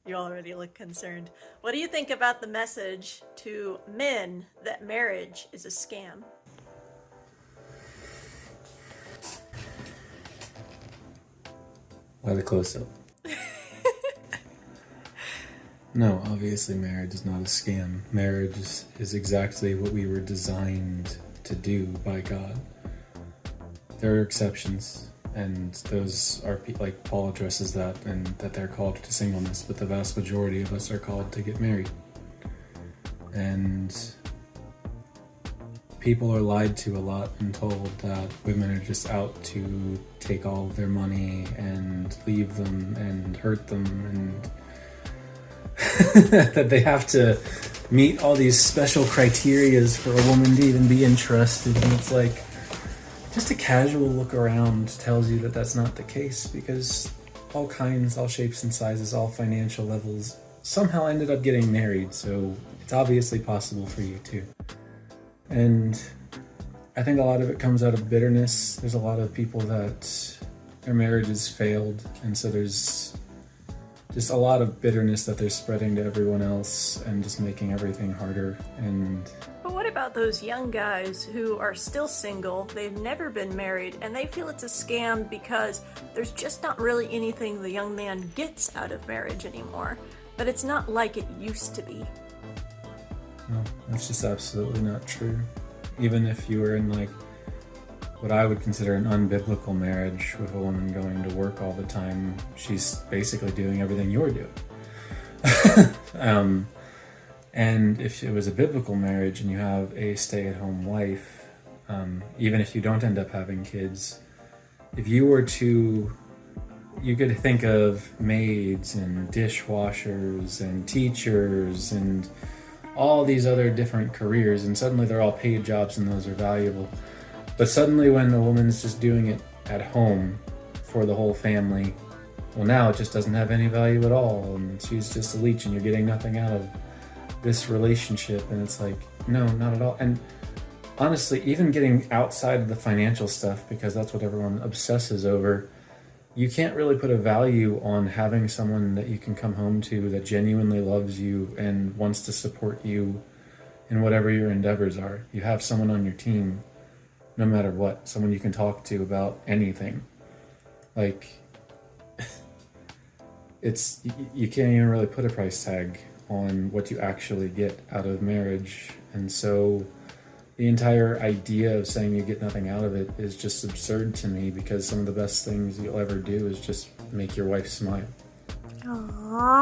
You already look concerned. What do you think about the message to men that marriage is a scam? By the close up. No, obviously marriage is not a scam. Marriage is exactly what we were designed to do by God. There are exceptions, and those are like Paul addresses that, and that they're called to singleness, but the vast majority of us are called to get married. And people are lied to a lot and told that women are just out to take all of their money and leave them and hurt them, and that they have to meet all these special criterias for a woman to even be interested. And it's like, just a casual look around tells you that that's not the case, because all kinds, all shapes and sizes, all financial levels somehow ended up getting married. So it's obviously possible for you too. And I think a lot of it comes out of bitterness. There's a lot of people that their marriages failed, and so there's just a lot of bitterness that they're spreading to everyone else and just making everything harder. And But what about those young guys who are still single, they've never been married, and they feel it's a scam because there's just not really anything the young man gets out of marriage anymore, but it's not like it used to be? no, that's just absolutely not true. Even if you were in like what I would consider an unbiblical marriage with a woman going to work all the time, she's basically doing everything you're doing. And if it was a biblical marriage and you have a stay-at-home wife, even if you don't end up having kids, if you were to, you could think of maids and dishwashers and teachers and all these other different careers, and suddenly they're all paid jobs and those are valuable. But suddenly when the woman's just doing it at home for the whole family, well, now it just doesn't have any value at all, and she's just a leech and you're getting nothing out of this relationship. And it's like, no, not at all. And honestly, even getting outside of the financial stuff, because that's what everyone obsesses over, you can't really put a value on having someone that you can come home to that genuinely loves you and wants to support you in whatever your endeavors are. You have someone on your team, no matter what, someone you can talk to about anything. Like, you can't even really put a price tag on what you actually get out of marriage. And so the entire idea of saying you get nothing out of it is just absurd to me, because some of the best things you'll ever do is just make your wife smile. Aww.